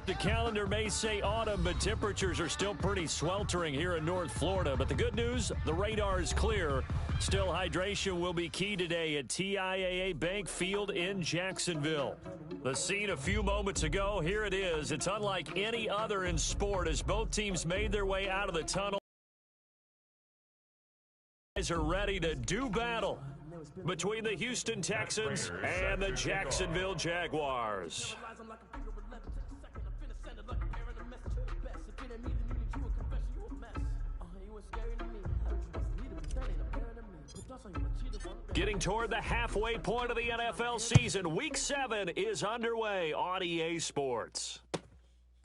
The calendar may say autumn, but temperatures are still pretty sweltering here in North Florida. But the good news, the radar is clear. Still, hydration will be key today at TIAA Bank Field in Jacksonville. The scene a few moments ago, here it is. It's unlike any other in sport as both teams made their way out of the tunnel. Are ready to do battle between the Houston Texans and the Jacksonville Jaguars. Getting toward the halfway point of the NFL season, Week 7 is underway on EA Sports.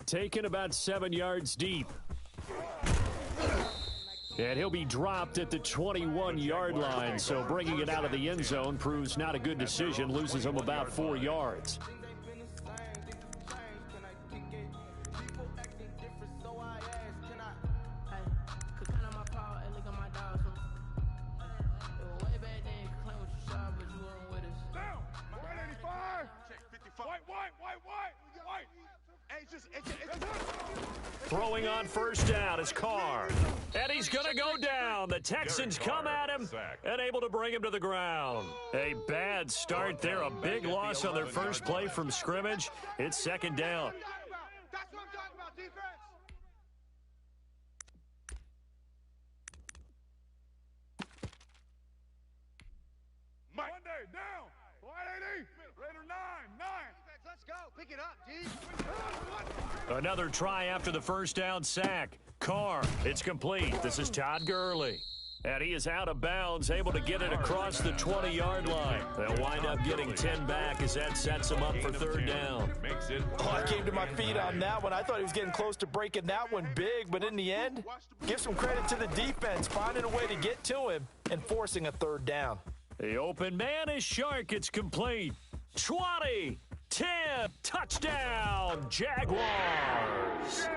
Taken about 7 yards deep. And he'll be dropped at the 21-yard line, so bringing it out of the end zone proves not a good decision, loses him about 4 yards. Throwing on first down is Carr. And he's going to go down. The Texans come at him and able to bring him to the ground. A bad start there. A big loss on their first play from scrimmage. It's second down. That's what I'm talking about, defense. Monday, down. 180. Raider 9. Let's go. Pick it up, D. Another try after the first down sack. Carr, it's complete. This is Todd Gurley. And he is out of bounds, able to get it across the 20-yard line. They'll wind up getting 10 back as that sets him up for third down. Oh, I came to my feet on that one. I thought he was getting close to breaking that one big, but in the end, give some credit to the defense, finding a way to get to him and forcing a third down. The open man is Shark. It's complete. 20, 10, touchdown, Jaguars.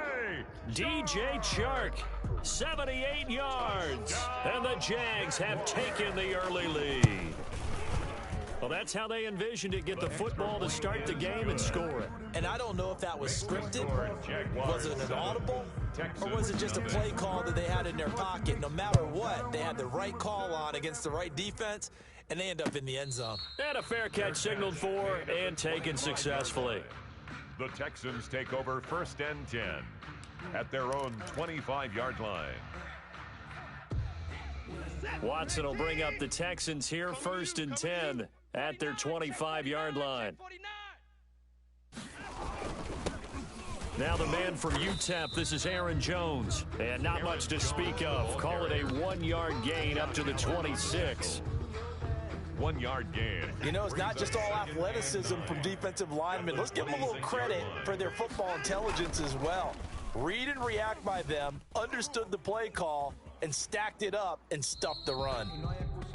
DJ Chark, 78 yards, and the Jags have taken the early lead. Well, that's how they envisioned it, get the football to start the game and score it. And I don't know if that was scripted, was it an audible, or was it just a play call that they had in their pocket? No matter what, they had the right call on against the right defense, and they end up in the end zone. And a fair catch signaled for and taken successfully. The Texans take over 1st and 10 at their own 25-yard line. Watson will bring up the Texans here, 1st and 10 at their 25-yard line. Now the man from UTEP, this is Aaron Jones. And not much to speak of. Call it a 1-yard gain up to the 26. 1-yard gain. You know, it's not just all athleticism from defensive linemen. Let's give them a little credit for their football intelligence as well. Read and react by them, understood the play call, and stacked it up and stuffed the run.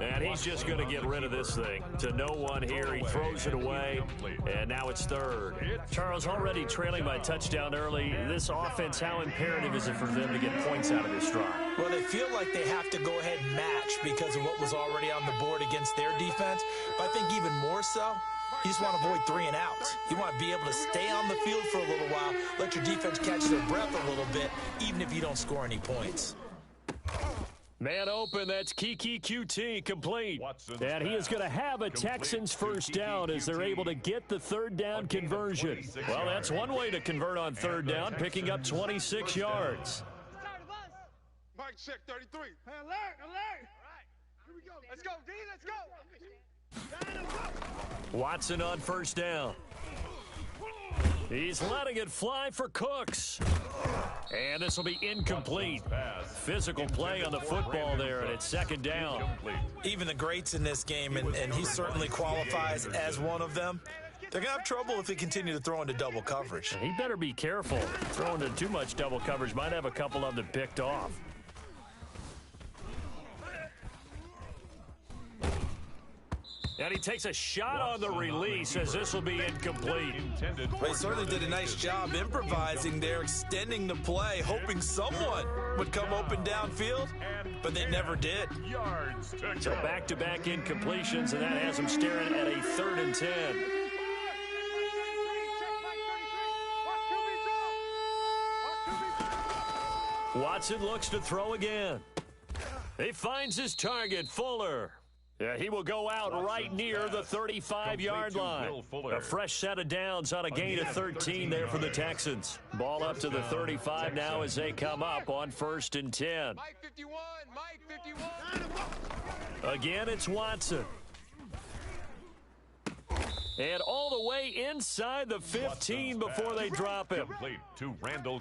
And he's just going to get rid of this thing. To no one here, he throws it away, and now it's third. Charles, already trailing by touchdown early. This offense, how imperative is it for them to get points out of this drive? Well, they feel like they have to go ahead and match because of what was already on the board against their defense. But I think even more so, you just want to avoid 3 and outs. You want to be able to stay on the field for a little while, let your defense catch their breath a little bit, even if you don't score any points. Man open, that's Kiki QT complete. And he is going to have a Texans first down as they're able to get the third down conversion. Well, that's one way to convert on third down, picking up 26 yards. Mike, check 33. Alert. All right. Here we go. Let's go, D. Let's go. Watson on first down. He's letting it fly for Cooks. And this will be incomplete. Physical play on the football there, and it's second down. Even the greats in this game, and he certainly qualifies as one of them, they're going to have trouble if they continue to throw into double coverage. He better be careful. Throwing into too much double coverage might have a couple of them picked off. And he takes a shot on the release as this will be incomplete. Well, he certainly did a nice job improvising there, extending the play, hoping someone would come open downfield, but they never did. So back-to-back incompletions, and that has him staring at a 3rd and 10. Watson looks to throw again. He finds his target, Fuller. Yeah, he will go out right near the 35-yard line. A fresh set of downs on a gain of 13 there for the Texans. Ball up to the 35 now as they come up on 1st and 10. Mike 51, Mike 51. Again, it's Watson. And all the way inside the 15 before they drop him.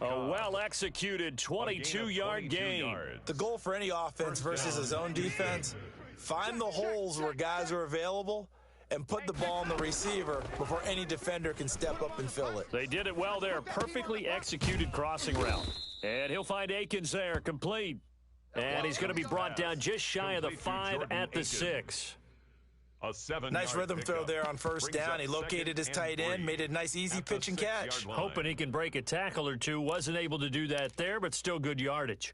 A well-executed 22-yard gain. The goal for any offense versus a zone defense, find the holes where guys are available and put the ball on the receiver before any defender can step up and fill it. They did it well there. Perfectly executed crossing route. And he'll find Akins there, complete. And he's going to be brought down just shy of the 5 at the 6. Nice rhythm throw there on 1st down. He located his tight end, made it a nice easy pitch and catch. Hoping he can break a tackle or two. Wasn't able to do that there, but still good yardage.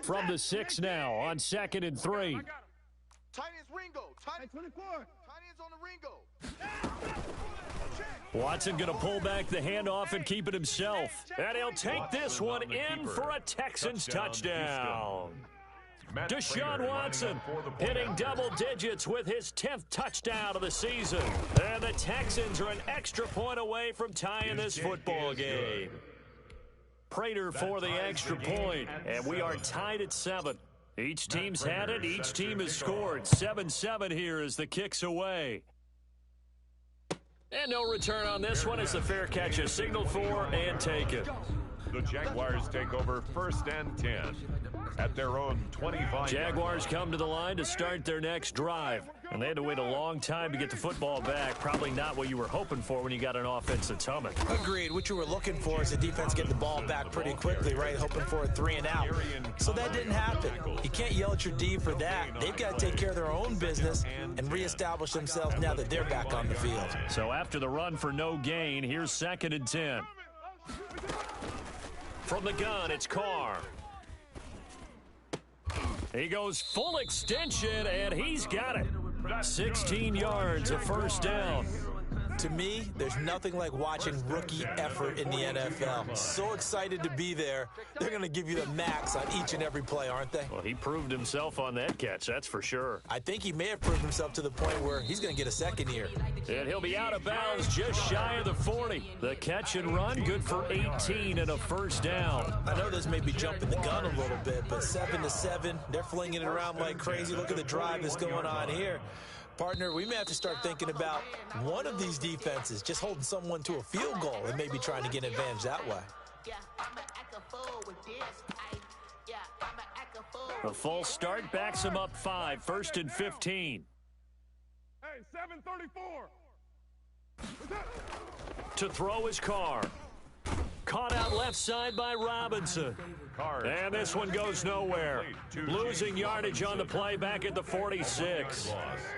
From the 6 now on 2nd and 3. Tight end's Ringo. Tight 24. Tight end's on the Ringo. Watson going to pull back the handoff and keep it himself. And he'll take this one in for a Texans touchdown. Deshaun Watson hitting double digits with his 10th touchdown of the season. And the Texans are an extra point away from tying this football game. Prater for the extra point, and we are tied at 7. Each team's had it. Each team has scored. 7-7 here as the kick's away. And no return on this one as the fair catch is signaled for and taken. The Jaguars take over 1st and 10 at their own 25. Jaguars come to the line to start their next drive. And they had to wait a long time to get the football back. Probably not what you were hoping for when you got an offense that's humming. Agreed. What you were looking for is the defense get the ball back pretty quickly, right? Hoping for a 3 and out. So that didn't happen. You can't yell at your D for that. They've got to take care of their own business and reestablish themselves now that they're back on the field. So after the run for no gain, here's 2nd and 10. From the gun, it's Carr. He goes full extension, and he's got it. 16 yards, a 1st down. To me, there's nothing like watching rookie effort in the NFL. So excited to be there. They're going to give you the max on each and every play, aren't they? Well, he proved himself on that catch, that's for sure. I think he may have proved himself to the point where he's going to get a second year. And he'll be out of bounds just shy of the 40. The catch and run, good for 18 and a 1st down. I know this may be jumping the gun a little bit, but 7-7, they're flinging it around like crazy. Look at the drive that's going on here. Partner, we may have to start thinking about one of these defenses just holding someone to a field goal and maybe trying to get an advantage that way. A false start backs him up 5, 1st and 15. Hey, 734. To throw his Carr. Caught out left side by Robinson. And this one goes nowhere. Losing yardage on the play back at the 46.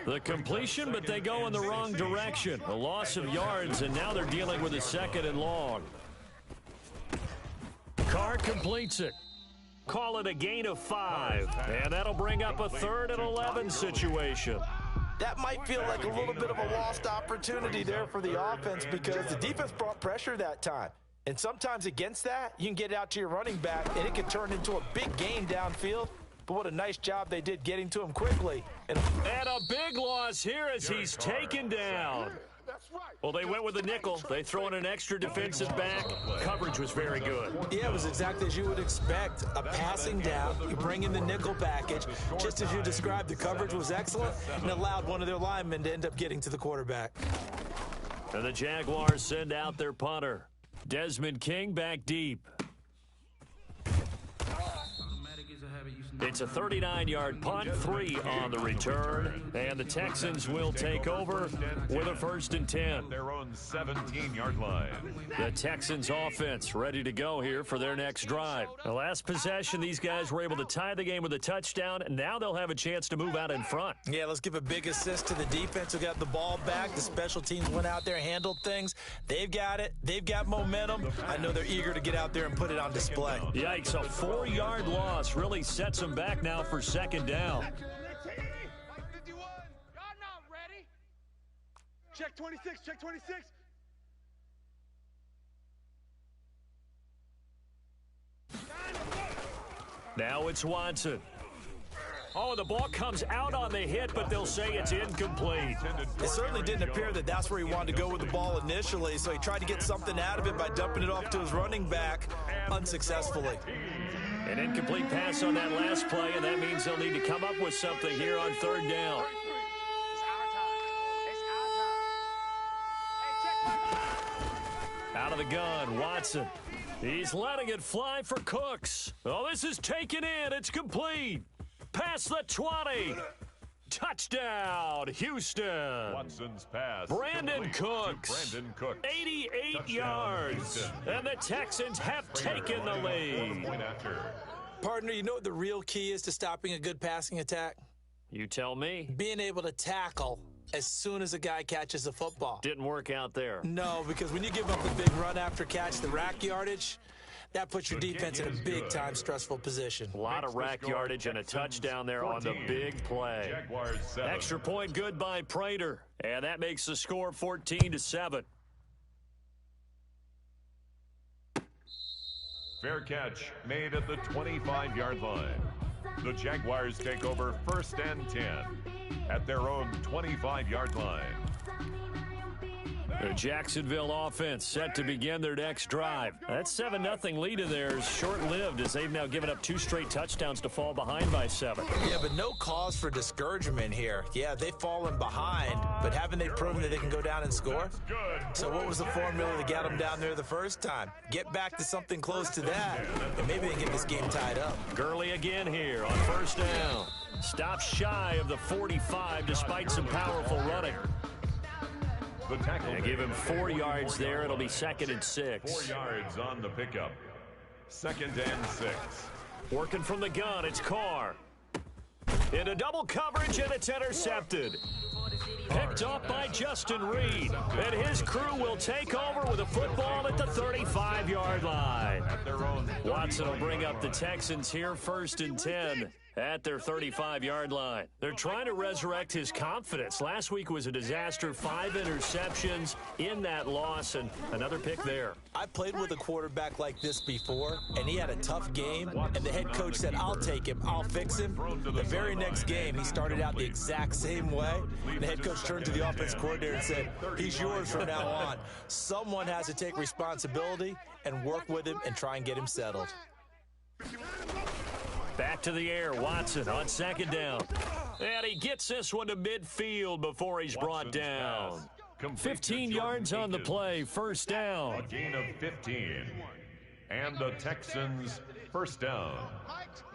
The completion, but they go in the wrong direction. A loss of yards, and now they're dealing with a 2nd and long. Carr completes it. Call it a gain of 5. And that'll bring up a 3rd and 11 situation. That might feel like a little bit of a lost opportunity there for the offense because the defense brought pressure that time. And sometimes against that, you can get it out to your running back, and it can turn into a big gain downfield. But what a nice job they did getting to him quickly. And a big loss here as he's taken down. Well, they went with the nickel. They throw in an extra defensive back. Coverage was very good. Yeah, it was exactly as you would expect. A passing down. You bring in the nickel package. Just as you described, the coverage was excellent and allowed one of their linemen to end up getting to the quarterback. And the Jaguars send out their punter. Desmond King back deep. It's a 39-yard punt, 3 on the return, and the Texans will take over with a 1st and 10. Their own 17-yard line. The Texans offense ready to go here for their next drive. The last possession, these guys were able to tie the game with a touchdown, and now they'll have a chance to move out in front. Yeah, let's give a big assist to the defense who got the ball back. The special teams went out there, handled things. They've got it. They've got momentum. I know they're eager to get out there and put it on display. Yikes, a 4-yard loss really sets them back now for 2nd down. 51. Y'all not ready. Check 26, check 26. Now it's Watson. Oh, the ball comes out on the hit, but they'll say it's incomplete. It certainly didn't appear that that's where he wanted to go with the ball initially, so he tried to get something out of it by dumping it off to his running back unsuccessfully. An incomplete pass on that last play, and that means they'll need to come up with something here on third down. Out of the gun, Watson. He's letting it fly for Cooks. Oh, this is taken in. It's complete. Past the 20. Touchdown, Houston. Watson's pass. Brandon Cooks. 88 Touchdown, yards. Houston. And the Texans have taken the lead. Partner, you know what the real key is to stopping a good passing attack? You tell me. Being able to tackle as soon as a guy catches the football. Didn't work out there. No, because when you give up a big run after catch, the rack yardage, that puts your defense in a big-time stressful position. A lot of rack yardage and a touchdown there on the big play. Extra point good by Prater. And that makes the score 14-7. Fair catch made at the 25-yard line. The Jaguars take over 1st and 10 at their own 25-yard line. The Jacksonville offense set to begin their next drive. That 7-0 lead of theirs short-lived as they've now given up 2 straight touchdowns to fall behind by 7. Yeah, but no cause for discouragement here. Yeah, they've fallen behind, but haven't they proven that they can go down and score? So what was the formula to get them down there the first time? Get back to something close to that, and maybe they can get this game tied up. Gurley again here on 1st down. Stops shy of the 45 despite some powerful running. The tackle. They give him 4 yards there. It'll be 2nd and 6. 4 yards on the pickup. 2nd and 6. Working from the gun, it's Carr. Into double coverage, and it's intercepted. Picked off by Justin Reed. And his crew will take over with a football at the 35-yard line. Watson will bring up the Texans here 1st and 10 at their 35-yard line. They're trying to resurrect his confidence. Last week was a disaster. 5 interceptions in that loss, and another pick there. I played with a quarterback like this before, and he had a tough game, and the head coach said, I'll take him, I'll fix him. The very next game, he started out the exact same way. And the head coach turned to the offense coordinator and said, he's yours from now on. Someone has to take responsibility and work with him and try and get him settled. Back to the air, Watson on 2nd down. And he gets this one to midfield before he's brought down. 15 yards on the play, 1st down. A gain of 15. And the Texans 1st down.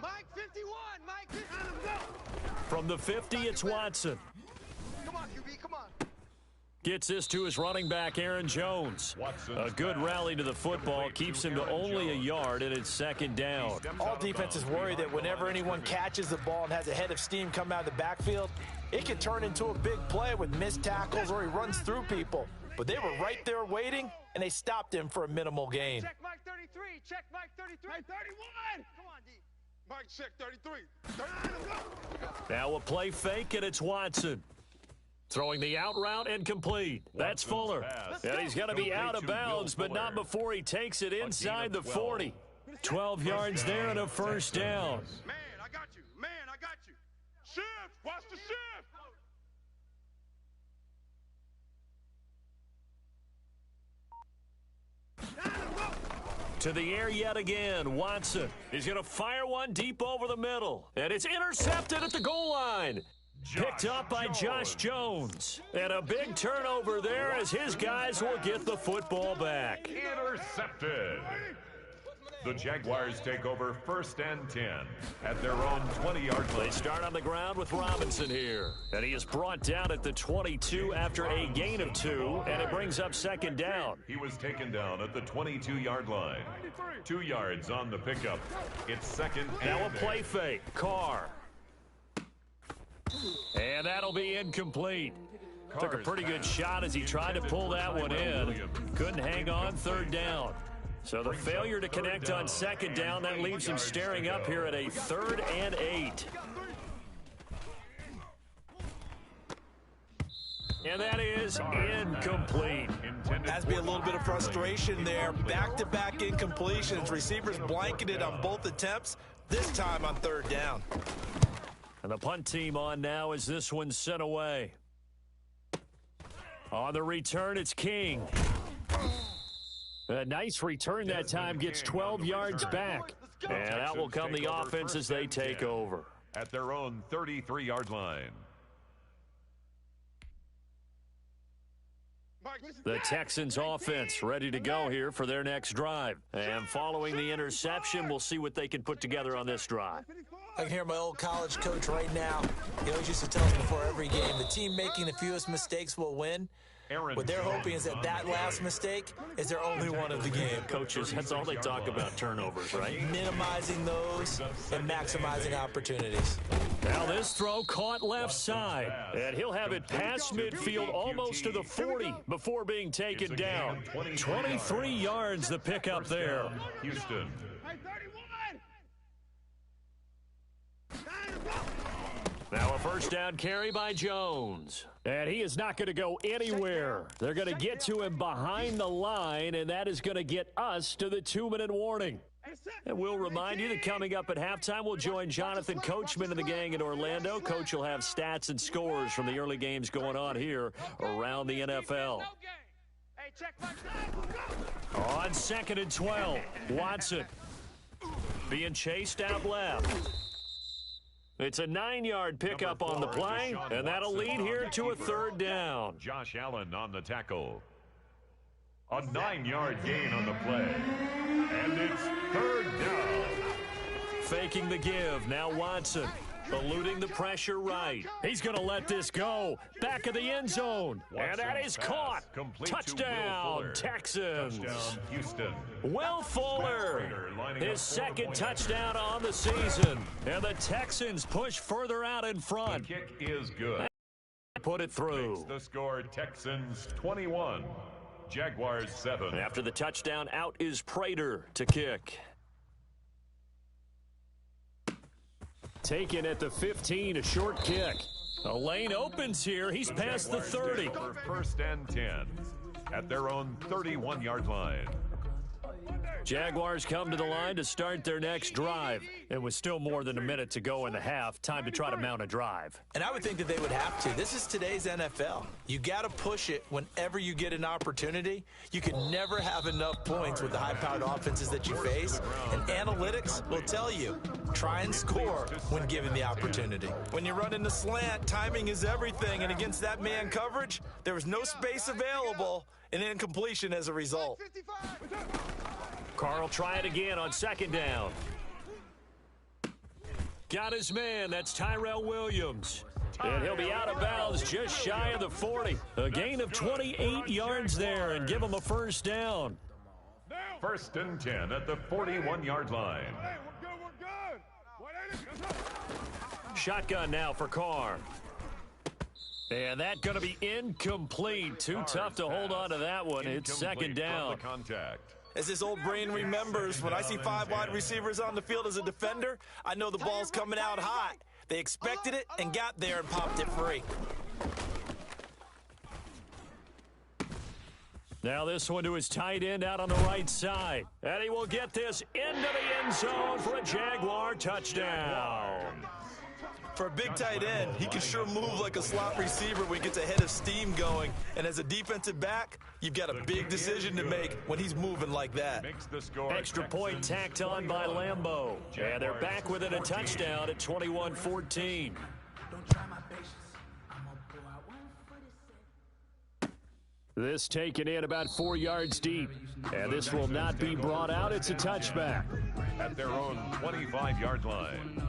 Mike 51, Mike 51, go. From the 50, it's Watson. Come on, QB, come on. Gets this to his running back, Aaron Jones. A good rally to the football, keeps him to only a yard, and it's 2nd down. All defenses worry that whenever anyone catches the ball and has a head of steam come out of the backfield, it can turn into a big play with missed tackles or he runs through people. But they were right there waiting, and they stopped him for a minimal gain. Check Mike 33, check Mike 33. Mike 31. Come on, D. Mike check 33. 39, go. Now a play fake, and it's Watson. Throwing the out route and complete. That's Fuller. And he's going to be out of bounds, but not before he takes it inside the 40. 12 yards there and a 1st down. Man, I got you. Man, I got you. Shift. Watch the shift. To the air yet again. Watson is going to fire one deep over the middle. And it's intercepted at the goal line. Picked up by Josh Jones. And a big turnover there as his guys will get the football back. Intercepted. The Jaguars take over 1st and 10 at their own 20-yard line. They start on the ground with Robinson here. And he is brought down at the 22 after a gain of 2. And it brings up 2nd down. He was taken down at the 22-yard line. 2 yards on the pickup. It's 2nd and now a play fake. Carr. And that'll be incomplete. Took a pretty good shot as he tried to pull that one in. Couldn't hang on 3rd down. So the failure to connect on 2nd down, that leaves him staring up here at a 3rd and 8. And that is incomplete. Has to be a little bit of frustration there. Back-to-back incompletions. Receivers blanketed on both attempts. this time on 3rd down. And the punt team on now as this one's sent away. On the return, it's King. A nice return that time, gets 12 yards back. And that will come the offense as they take over. At their own 33-yard line. The Texans offense ready to go here for their next drive. And following the interception, we'll see what they can put together on this drive. I can hear my old college coach right now. He always used to tell us before every game, the team making the fewest mistakes will win. What they're hoping is that last mistake is their only one of the game. Coaches, that's all they talk about, turnovers, right? Minimizing those and maximizing opportunities. Now this throw caught left side, and he'll have it past midfield almost to the 40 before being taken down. 23 yards the pickup there. Houston. Now a first down carry by Jones. And he is not going to go anywhere. They're going to get to him behind the line, and that is going to get us to the 2-minute warning. And we'll remind you that coming up at halftime, we'll join Jonathan Coachman and the gang in Orlando. Coach will have stats and scores from the early games going on here around the NFL. On 2nd and 12, Watson being chased out left. It's a 9-yard pickup on the play, and that'll lead here to a 3rd down. Josh Allen on the tackle. A 9-yard gain on the play. And it's 3rd down. Faking the give. Now Watson eluding the pressure right. He's going to let this go. Back of the end zone. And that is caught. Touchdown, Texans. Touchdown, Houston. Will Fuller, his 2nd touchdown on the season. And the Texans push further out in front. The kick is good. Put it through. Makes the score Texans 21. Jaguars 7. After the touchdown, out is Prater to kick. Taken at the 15, a short kick. A lane opens here. He's past the 30. For 1st and 10 at their own 31-yard line. Jaguars come to the line to start their next drive. It was still more than a minute to go in the half. Time to try to mount a drive. And I would think that they would have to. This is today's NFL. You got to push it whenever you get an opportunity. You can never have enough points with the high-powered offenses that you face. And analytics will tell you, try and score when given the opportunity. When you run in the slant, timing is everything. And against that man coverage, there was no space available, and incompletion as a result. Carl try it again on 2nd down. Got his man. That's Tyrell Williams. And he'll be out of bounds just shy of the 40. A gain of 28 yards there and give him a 1st down. 1st and 10 at the 41-yard line. Shotgun now for Carr. And that's going to be incomplete. Too tough to hold on to that one. It's 2nd down. As this old brain remembers, when I see 5 wide receivers on the field as a defender, I know the ball's coming out hot. They expected it and got there and popped it free. Now this one to his tight end out on the right side. And he will get this into the end zone for a Jaguar touchdown. For a big tight end, he can sure move like a slot receiver when he gets a head of steam going. And as a defensive back, you've got a big decision to make when he's moving like that. Extra point tacked on by Lambeau. And they're back within a touchdown at 21-14. This taken in about 4 yards deep. And this will not be brought out. It's a touchback. At their own 25-yard line.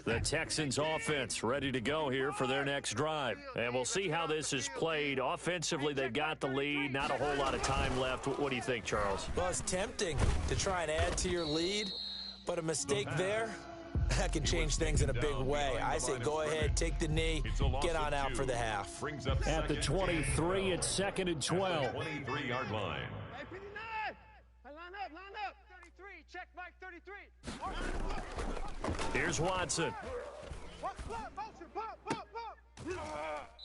The Texans offense ready to go here for their next drive. And we'll see how this is played. Offensively, they've got the lead. Not a whole lot of time left. What do you think, Charles? Well, it's tempting to try and add to your lead, but a mistake there that can change things in a big way. I say go ahead, take the knee, get on out for the half. At the 23, it's 2nd and 12. 23-yard line. Hey, 59! Hey, line up. 33, check Mike 33. Here's Watson. Pop, motion, pop.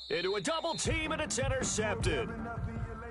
Into a double team, and it's intercepted.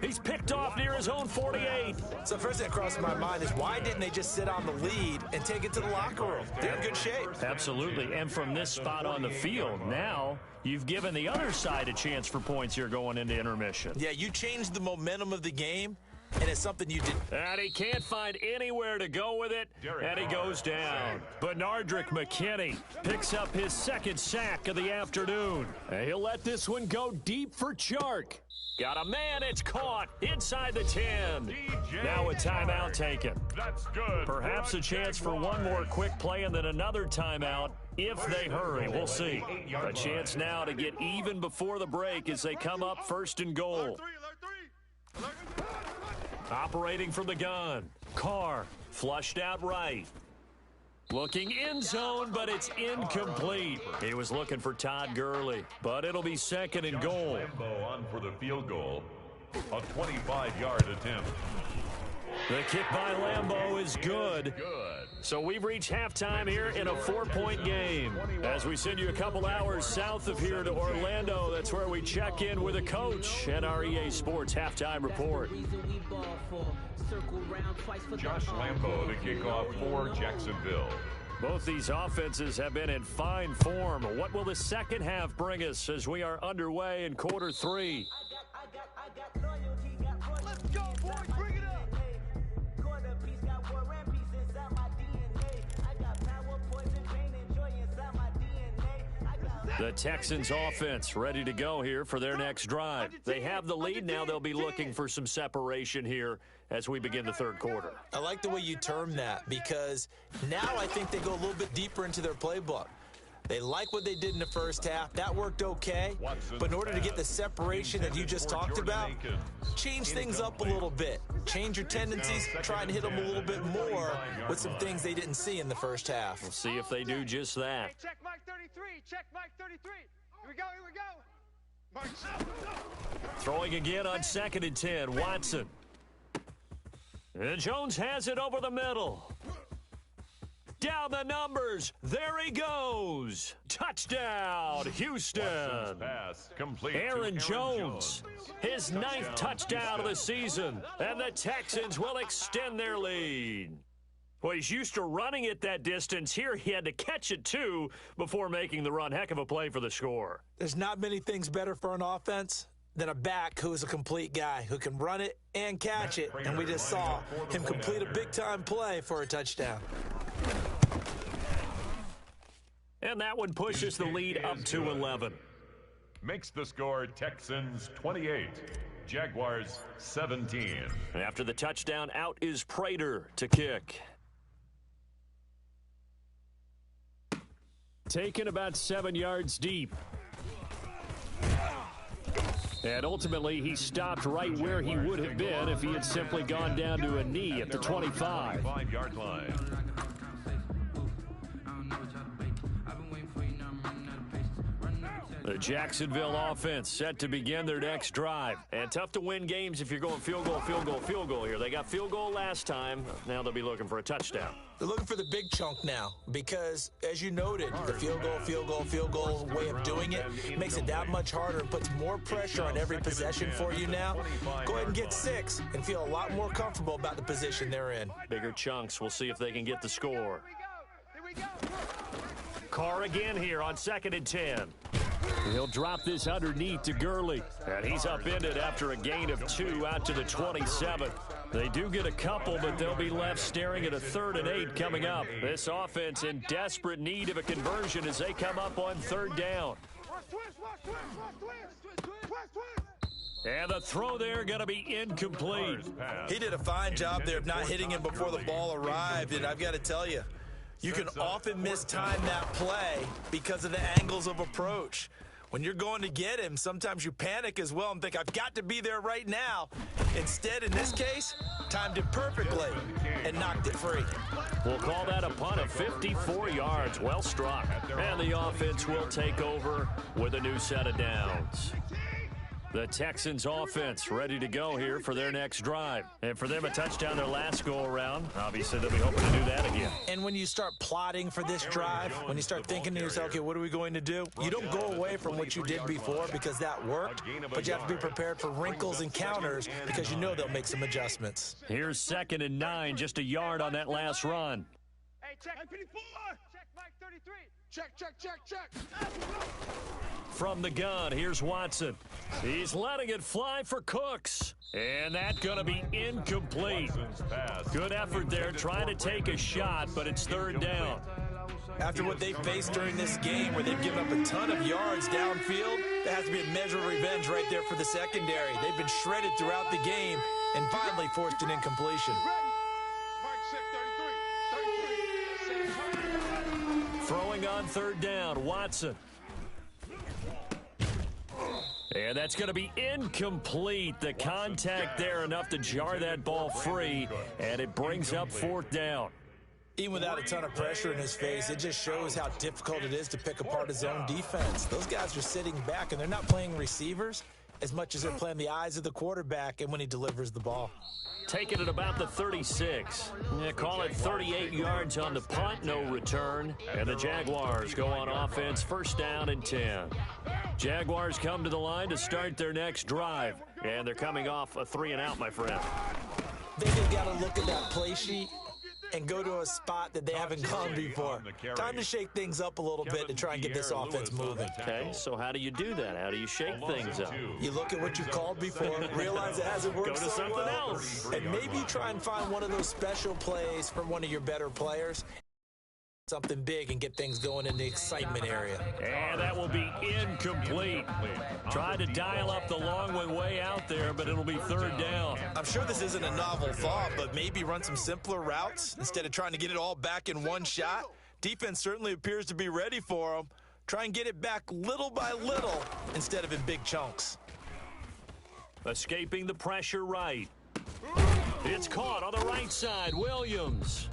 He's picked off near his own 48. So first thing that crossed my mind is why didn't they just sit on the lead and take it to the locker room? They're in good shape. Absolutely, and from this spot on the field, now you've given the other side a chance for points here going into intermission. Yeah, you changed the momentum of the game, and it's something you did. And he can't find anywhere to go with it, and he goes down. Bernardrick McKinney picks up his 2nd sack of the afternoon. And he'll let this one go deep for Chark. Got a man, it's caught inside the 10. Now a timeout taken. That's good. Perhaps a chance for one more quick play and then another timeout if they hurry. We'll see. A chance now to get even before the break as they come up 1st and goal. Operating from the gun. Carr flushed out right. Looking in zone, but it's incomplete. He was looking for Todd Gurley, but it'll be 2nd and goal. Lambo on for the field goal. A 25-yard attempt. The kick by Lambo is good. So we've reached halftime here in a 4-point game. As we send you a couple hours south of here to Orlando, that's where we check in with a coach and our EA Sports halftime report. Josh Lambo to kick off for Jacksonville. Both these offenses have been in fine form. What will the second half bring us as we are underway in quarter 3? Let's go, boys, bring it up. The Texans offense ready to go here for their next drive. They have the lead now. They'll be looking for some separation here as we begin the 3rd quarter. I like the way you term that because now I think they go a little bit deeper into their playbook. They like what they did in the first half. That worked okay. But in order to get the separation that you just talked about, change things up a little bit. Change your tendencies, try and hit them a little bit more with some things they didn't see in the first half. We'll see if they do just that. Hey, check Mike 33. Check Mike 33. Here we go. Mike, Throwing again on 2nd and 10. Watson. And Jones has it over the middle. Down the numbers. There he goes. Touchdown, Houston. Pass complete Aaron to Jones, his 9th touchdown of the season. And the Texans will extend their lead. Well, he's used to running it that distance. Here he had to catch it, too, before making the run. Heck of a play for the score. There's not many things better for an offense than a back who is a complete guy who can run it and catch it. And we just saw him complete a big-time play for a touchdown. And that one pushes the lead up to 11. Makes the score Texans 28, Jaguars 17. After the touchdown, out is Prater to kick. Taken about 7 yards deep. And ultimately, he stopped right where he would have been if he had simply gone down to a knee at the 25. 5-yard line. The Jacksonville offense set to begin their next drive. And tough to win games if you're going field goal here. They got field goal last time. Now they'll be looking for a touchdown. They're looking for the big chunk now because, as you noted, the field goal way of doing it makes it that much harder and puts more pressure on every possession for you now. Go ahead and get 6 and feel a lot more comfortable about the position they're in. Bigger chunks. We'll see if they can get the score. Here we go. Carr again here on 2nd and 10. He'll drop this underneath to Gurley. And he's upended after a gain of 2 out to the 27. They do get a couple, but they'll be left staring at a 3rd and 8 coming up. This offense in desperate need of a conversion as they come up on 3rd down. And the throw there going to be incomplete. He did a fine job there of not hitting him before the ball arrived, and I've got to tell you, you can often mistime that play because of the angles of approach. When you're going to get him, sometimes you panic as well and think, I've got to be there right now. Instead, in this case, timed it perfectly, and knocked it free. We'll call that a punt of 54 yards. Well struck. And the offense will take over with a new set of downs. The Texans offense ready to go here for their next drive. And for them, a touchdown their last go-around. Obviously, they'll be hoping to do that again. And when you start plotting for this drive, when you start thinking to yourself, okay, what are we going to do? You don't go away from what you did before because that worked, but you have to be prepared for wrinkles and counters because you know they'll make some adjustments. Here's 2nd and 9, just a yard on that last run. Hey, check 54. Check Mike 33. Check. From the gun, here's Watson. He's letting it fly for Cooks. And that's going to be incomplete. Good effort there, trying to take a shot, but it's 3rd down. After what they faced during this game where they've given up a ton of yards downfield, there has to be a measure of revenge right there for the secondary. They've been shredded throughout the game and finally forced an incompletion. Throwing on 3rd down, Watson. And that's going to be incomplete. The contact there enough to jar that ball free, and it brings up 4th down. Even without a ton of pressure in his face, it just shows how difficult it is to pick apart his own defense. Those guys are sitting back, and they're not playing receivers as much as they're playing the eyes of the quarterback and when he delivers the ball. Taking it about the 36. Call it 38 yards on the punt, no return. And the Jaguars go on offense, 1st down and 10. Jaguars come to the line to start their next drive. And they're coming off a 3-and-out, my friend. They've got to look at that play sheet and go to a spot that they haven't gone before. Time to shake things up a little bit to try and get this offense moving. Okay, so how do you do that? How do you shake things up? You look at what you've called before, realize it hasn't worked Go to so something well, else. and maybe try and find one of those special plays from one of your better players. Something big and get things going in the excitement area. And that will be incomplete. Tried to dial up the long way out there, but it'll be 3rd down. I'm sure this isn't a novel thought, but maybe run some simpler routes instead of trying to get it all back in one shot. Defense certainly appears to be ready for them. Try and get it back little by little instead of in big chunks. Escaping the pressure right. It's caught on the right side, Williams.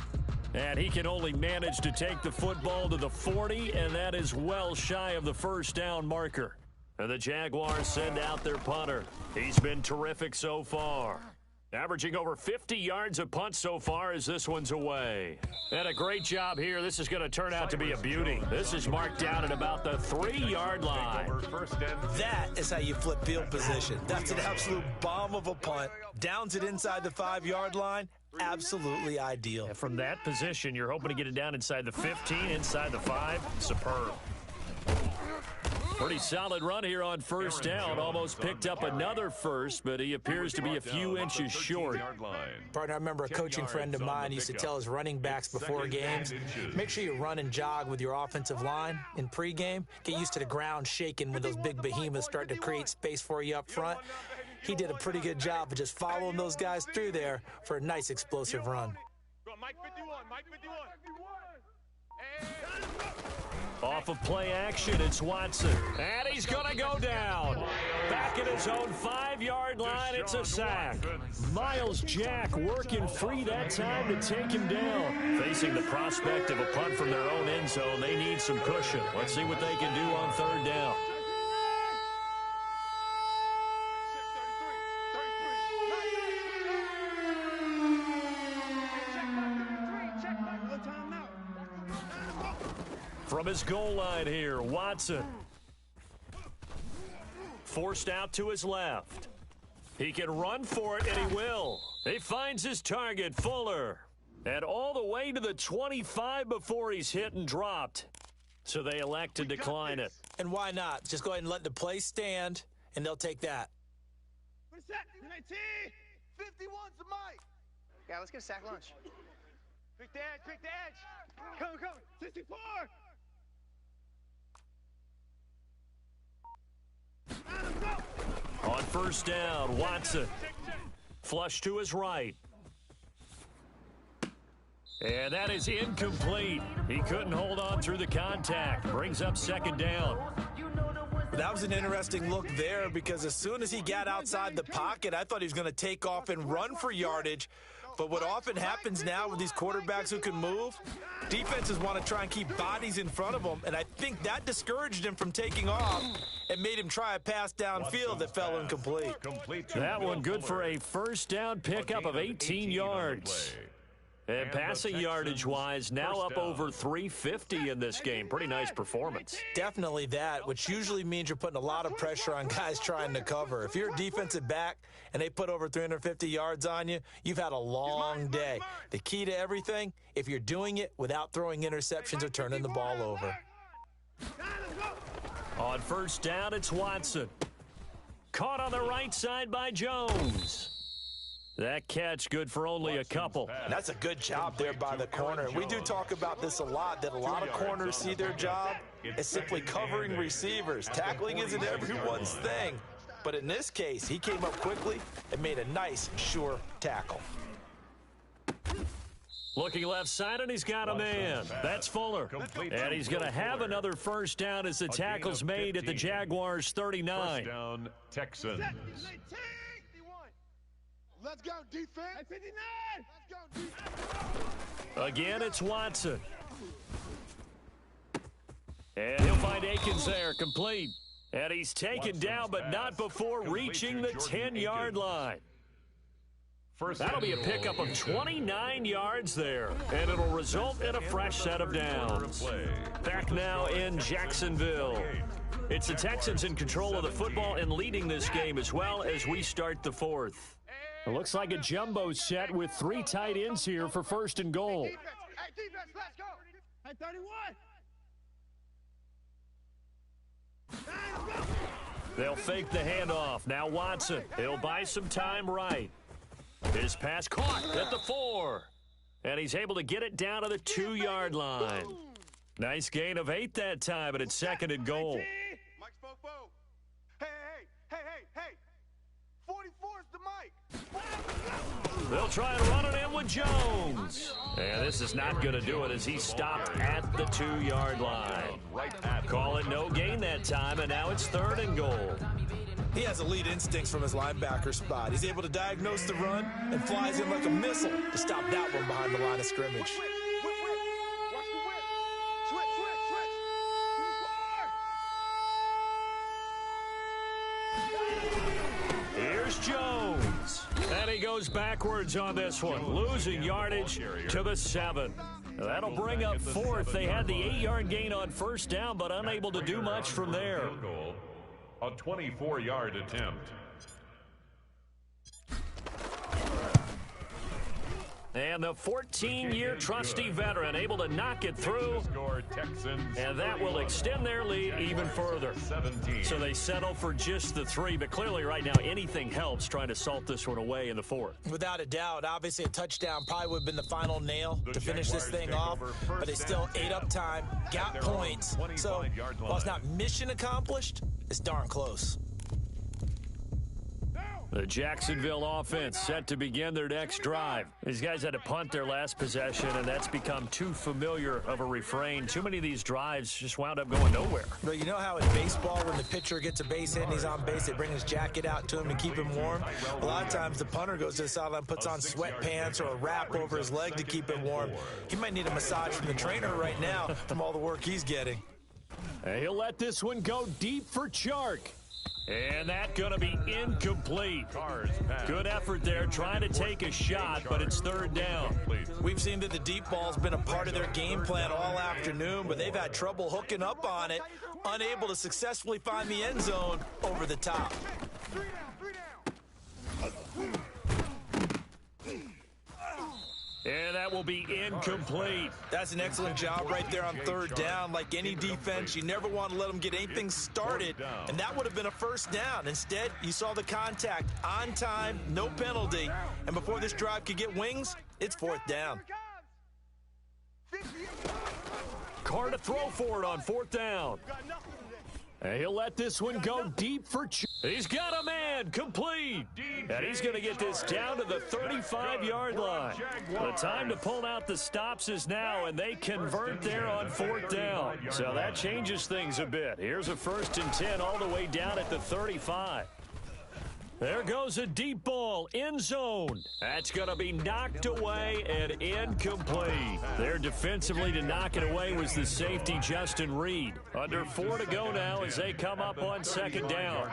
And he can only manage to take the football to the 40, and that is well shy of the 1st down marker. And the Jaguars send out their punter. He's been terrific so far. Averaging over 50 yards a punt so far as this one's away. And a great job here. This is going to turn out to be a beauty. This is marked down at about the 3-yard line. That is how you flip field position. That's an absolute bomb of a punt. Downs it inside the 5-yard line. Absolutely ideal. And from that position, you're hoping to get it down inside the 15, inside the 5. Superb. Pretty solid run here on 1st down. Almost picked up another first, but he appears to be a few inches short. Partner, I remember a coaching friend of mine used to tell his running backs before games, make sure you run and jog with your offensive line in pregame. Get used to the ground shaking when those big behemoths start to create space for you up front. He did a pretty good job of just following those guys through there for a nice explosive run. Mike 51, Mike 51. Off of play action, it's Watson. And he's going to go down. Back at his own 5-yard line, it's a sack. Miles Jack working free that time to take him down. Facing the prospect of a punt from their own end zone, they need some cushion. Let's see what they can do on 3rd down. From his goal line here, Watson. Forced out to his left. He can run for it, and he will. He finds his target, Fuller. And all the way to the 25 before he's hit and dropped. So they elect to decline it. And why not? Just go ahead and let the play stand, and they'll take that. What is that? 19! 51's the mic! Yeah, let's get a sack lunch. Quick the edge, quick the edge! Come, 64! On 1st down, Watson. Flush to his right. And that is incomplete. He couldn't hold on through the contact. Brings up 2nd down. That was an interesting look there because as soon as he got outside the pocket, I thought he was going to take off and run for yardage. But what often happens now with these quarterbacks who can move, defenses want to try and keep bodies in front of them, and I think that discouraged him from taking off and made him try a pass downfield that fell incomplete. That one good for a first down pickup of 18 yards. And passing yardage-wise, now up over 350 in this game. Pretty nice performance. Definitely that, which usually means you're putting a lot of pressure on guys trying to cover. If you're a defensive back and they put over 350 yards on you, you've had a long day. The key to everything, if you're doing it without throwing interceptions or turning the ball over. On first down, it's Watson. Caught on the right side by Jones. That catch good for only a couple. And that's a good job there by the corner. We do talk about this a lot, that a lot of corners see their job as simply covering receivers. Tackling isn't everyone's thing. But in this case, he came up quickly and made a nice, sure tackle. Looking left side, and he's got a man. That's Fuller. And he's going to have another first down as the tackle's made at the Jaguars' 39. First down, Texans. Let's go, defense. 59. Let's go, defense. Again, it's Watson. And he'll find Akins there, complete. And he's taken down, but not before reaching the 10-yard line. That'll be a pickup of 29 yards there, and it'll result in a fresh set of downs. Back now in Jacksonville. It's the Texans in control of the football and leading this game as well as we start the fourth. It looks like a jumbo set with 3 tight ends here for first and goal. Hey, defense, let's go. Hey, 31. They'll fake the handoff. Now Watson. He'll buy some time right. His pass caught at the 4. And he's able to get it down to the 2-yard line. Nice gain of 8 that time, but it's second and goal. Mike's fo-fo. Hey. 44 is the mic. They'll try and run it in with Jones. And this is not going to do it as he stopped at the 2-yard line. Call it no gain that time, and now it's third and goal. He has elite instincts from his linebacker spot. He's able to diagnose the run and flies in like a missile to stop that one behind the line of scrimmage. Watch the whip. Switch. Here's Jones. And he goes backwards on this one, losing yardage to the 7. That'll bring up fourth. They had the 8-yard gain on first down, but unable to do much from there. A 24-yard attempt. And the 14-year trusty veteran able to knock it through. And that will extend their lead even further. So they settle for just the 3. But clearly right now anything helps trying to salt this one away in the 4th. Without a doubt, obviously a touchdown probably would have been the final nail to finish this thing off. But they still ate up time, got points. So while it's not mission accomplished, it's darn close. The Jacksonville offense set to begin their next drive. These guys had to punt their last possession, and that's become too familiar of a refrain. Too many of these drives just wound up going nowhere. But you know how in baseball, when the pitcher gets a base hit and he's on base, they bring his jacket out to him to keep him warm? A lot of times the punter goes to the sideline, puts on sweatpants or a wrap over his leg to keep him warm. He might need a massage from the trainer right now from all the work he's getting. And he'll let this one go deep for Chark. And that's going to be incomplete. Good effort there trying to take a shot, but it's third down. We've seen that the deep ball's been a part of their game plan all afternoon, but they've had trouble hooking up on it, unable to successfully find the end zone over the top. 3 down. And that will be incomplete. That's an excellent job right there on third down. Like any defense, you never want to let them get anything started, and that would have been a first down. Instead, you saw the contact on time, no penalty, and before this drive could get wings, it's fourth down. Carr to throw for it on fourth down. And he'll let this one go deep for he's got a man, complete. And he's going to get this down to the 35-yard line. The time to pull out the stops is now, and they convert there on 4th down. So that changes things a bit. Here's a 1st and 10 all the way down at the 35. There goes a deep ball, end zone. That's going to be knocked away and incomplete. There defensively to knock it away was the safety, Justin Reed. Under 4 to go now as they come up on 2nd down.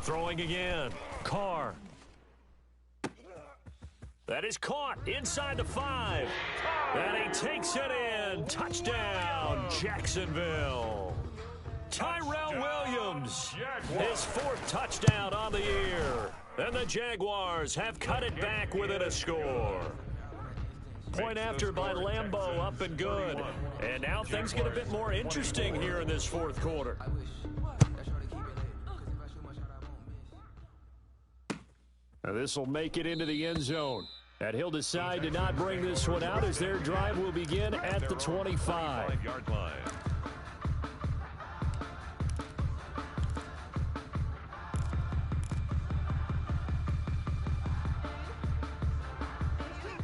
Throwing again, Carr. That is caught inside the 5. And he takes it in. Touchdown, Jacksonville. Tyrell Williams, his 4th touchdown on the year. And the Jaguars have cut it back within a score. Point after by Lambeau, up and good. And now things get a bit more interesting here in this 4th quarter. Now this will make it into the end zone. And he'll decide to not bring this one out as their drive will begin at the 25-yard line.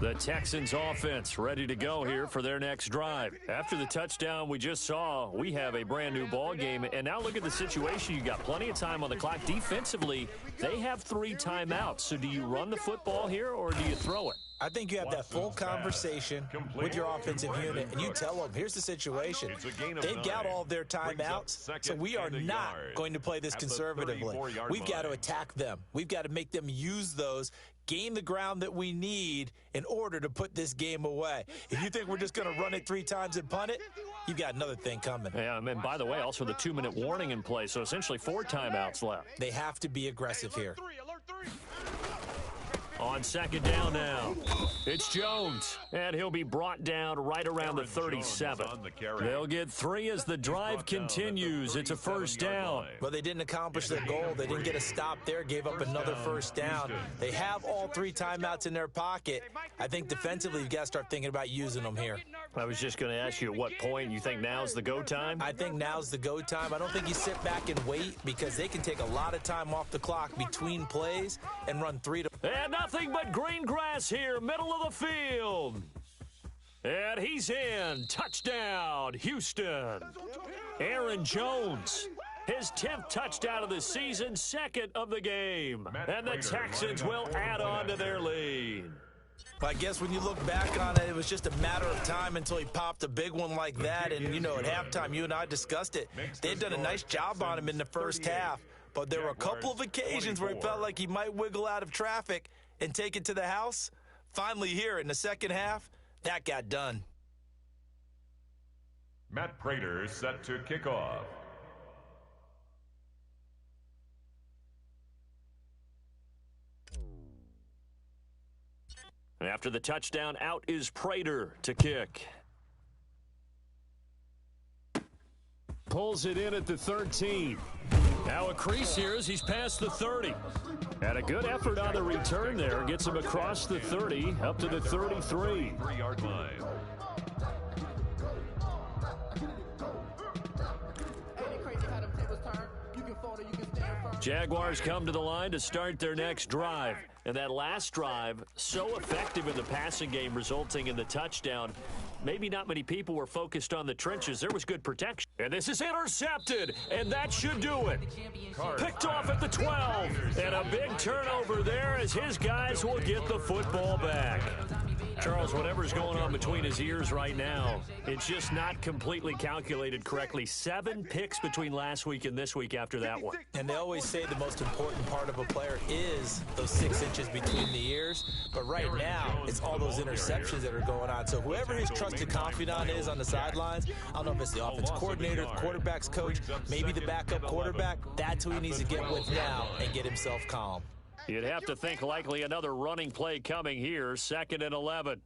The Texans offense ready to go here for their next drive. After the touchdown we just saw, we have a brand new ball game. And now look at the situation. You got plenty of time on the clock. Defensively, they have 3 timeouts. So do you run the football here or do you throw it? I think you have that full conversation with your offensive unit, and you tell them, here's the situation. They've got all their timeouts, so we are not going to play this conservatively. We've got to attack them. We've got to make them use those, gain the ground that we need in order to put this game away. If you think we're just going to run it 3 times and punt it, you've got another thing coming. Yeah, and by the way, also the 2-minute warning in play, so essentially 4 timeouts left. They have to be aggressive here. On 2nd down now, it's Jones, and he'll be brought down right around the 37. They'll get 3 as the drive continues. It's a 1st down. Well, they didn't accomplish their goal. They didn't get a stop there, gave up another 1st down. They have all 3 timeouts in their pocket. I think defensively you've got to start thinking about using them here. I was just going to ask you at what point you think now's the go time? I think now's the go time. I don't think you sit back and wait because they can take a lot of time off the clock between plays and run 3 to... And nothing but green grass here, middle of the field. And he's in. Touchdown, Houston. Aaron Jones, his 10th touchdown of the season, 2nd of the game. And the Texans will add on to their lead. I guess when you look back on it, it was just a matter of time until he popped a big one like that. And, you know, at halftime, you and I discussed it. They'd done a nice job on him in the first half. But there were a couple of occasions where he felt like he might wiggle out of traffic and take it to the house. Finally here in the second half, that got done. Matt Prater set to kick off. After the touchdown, out is Prater to kick. Pulls it in at the 13. Now a crease here as he's past the 30. And a good effort on the return there. Gets him across the 30, up to the 33. 3-yard line. Jaguars come to the line to start their next drive. And that last drive, so effective in the passing game, resulting in the touchdown. Maybe not many people were focused on the trenches. There was good protection. And this is intercepted, and that should do it. Picked off at the 12. And a big turnover there as his guys will get the football back. Charles, whatever's going on between his ears right now, it's just not completely calculated correctly. 7 picks between last week and this week after that one. And they always say the most important part of a player is those 6 inches between the ears. But right now, it's all those interceptions that are going on. So whoever his trusted confidant is on the sidelines, I don't know if it's the offense coordinator, the quarterback's coach, maybe the backup quarterback, that's who he needs to get with now and get himself calm. You'd have to think likely another running play coming here, 2nd and 11.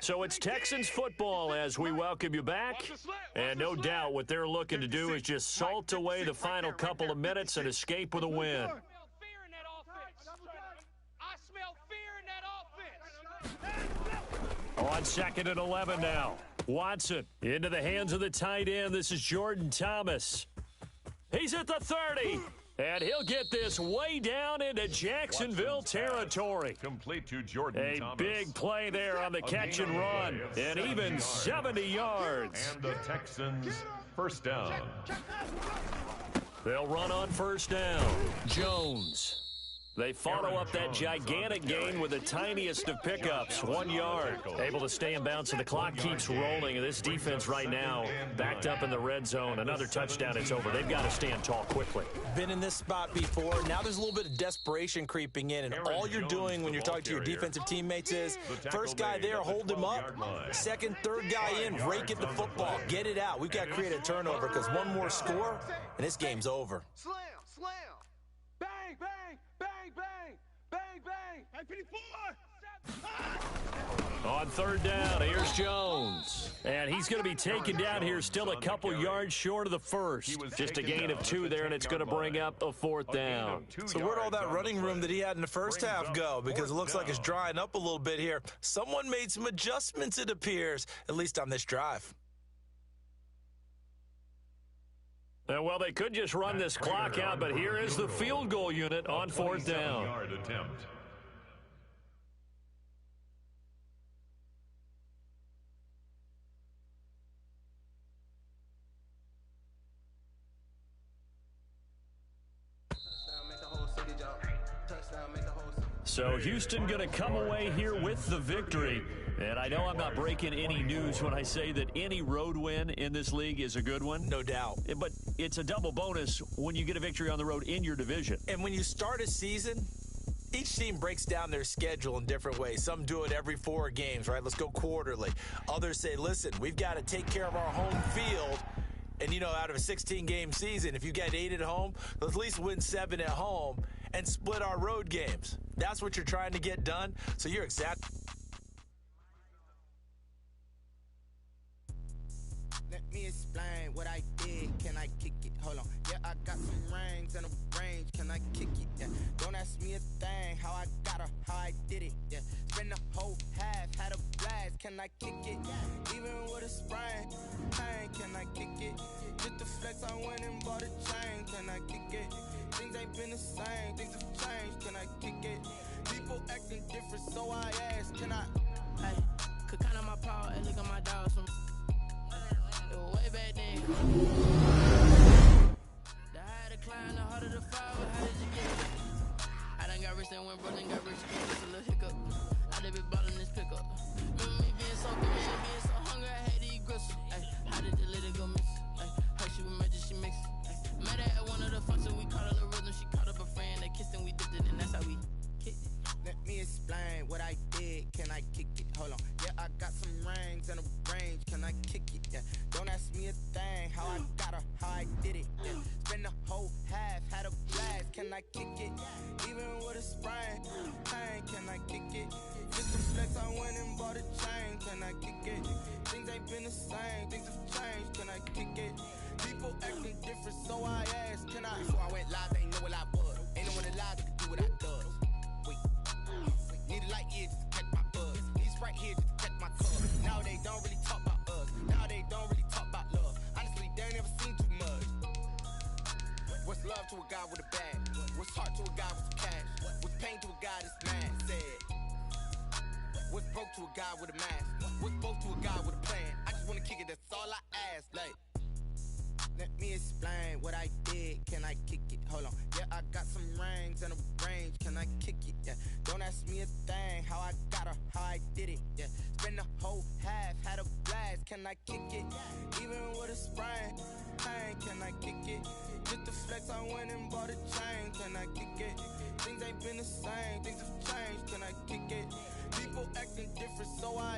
So it's Texans football as we welcome you back. And no doubt what they're looking to do is just salt away the final couple of minutes and escape with a win. On 2nd and 11 now. Watson into the hands of the tight end. This is Jordan Thomas. He's at the 30. And he'll get this way down into Jacksonville territory. Complete to Jordan A Thomas. big play there on the catch and run. And even 70 yards. And the Texans first down. They'll run on first down. Jones. They follow up that gigantic gain with the tiniest of pickups, 1 yard. Able to stay in bounds, so the clock keeps rolling. And this defense right now backed up in the red zone. Another touchdown, it's over. They've got to stand tall quickly. Been in this spot before. Now there's a little bit of desperation creeping in, and all you're doing when you're talking to your defensive teammates is first guy there, hold him up. Second, third guy in, rake at the football. Get it out. We've got to create a turnover because one more score, and this game's over. Slam, slam. Bang, bang, bang, bang, bang, bang. 54. On third down, here's Jones. And he's going to be taken down here, still a couple yards short of the first. Just a gain of 2 there, and it's going to bring up a fourth down. So where'd all that running room that he had in the first half go? Because it looks like it's drying up a little bit here. Someone made some adjustments, it appears, at least on this drive. Well, they could just run this clock out, but here is the field goal unit on fourth down. Attempt. So Houston going to come away here with the victory. And I know I'm not breaking any news when I say that any road win in this league is a good one. No doubt. But it's a double bonus when you get a victory on the road in your division. And when you start a season, each team breaks down their schedule in different ways. Some do it every 4 games, right? Let's go quarterly. Others say, listen, we've got to take care of our home field. And, you know, out of a 16-game season, if you get 8 at home, let's at least win 7 at home and split our road games. That's what you're trying to get done. So you're exactly... Let me explain what I did. Can I kick it? Hold on. Yeah, I got some rings and a range. Can I kick it? Yeah. Don't ask me a thing. How I got her, how I did it. Yeah. Spend the whole half, had a blast. Can I kick it? Even with a sprain, pain. Can I kick it? Just the flex, I went and bought a chain. Can I kick it? Things ain't been the same. Things have changed. Can I kick it? People acting different, so I asked. Can I? Hey, could count on my power and look at my dogs from way back then. The higher the climb, the harder the fall. How did you get it? I done got rich and went broke and got rich again. Just a little hiccup. I done been ballin' this pickup. Remember me being so good, man, being so hungry, I had to eat gristle. Ay, how did the little go miss? Ay, her she was magic, she mixed. Met her at one of the functions, we caught her the rhythm. She caught up a friend, they kissed and we dipped it, and that's how we kicked it. Let me explain what I did. Can I kick it? Hold on. Yeah, I got some rings and a range. Can I kick it? Yeah. Don't ask me a thing. How I got her, how I did it. Yeah. Spend the whole half, had a blast. Can I kick it? Even with a sprain, pain. Can I kick it? Just the flex, I went and bought a chain. Can I kick it? Things ain't been the same. Things have changed. Can I kick it? People acting different, so I asked. Can I? Before I went live, they ain't know what I was. Ain't no one alive that could do what I does. Need a light here just to catch my buzz. Need Sprite here just to catch my cuz. Now they don't really talk about us. Now they don't really talk about love. Honestly, they ain't never seen too much. What's love to a guy with a bag? What's heart to a guy with some cash? What's pain to a guy that's mad? Said. What's broke to a guy with a mask? What's broke to a guy with a plan? I just wanna kick it, that's all I ask. Like, let me explain what I did. Can I kick it? Hold on. Yeah, I got some rings and a range. Can I kick it? Yeah. Don't ask me a thing. How I got her, how I did it. Yeah. Spend the whole half, had a blast. Can I kick it? Even with a sprain, pain. Can I kick it? Just the flex, I went and bought a chain. Can I kick it? Things ain't been the same. Things have changed. Can I kick it? People acting different, so I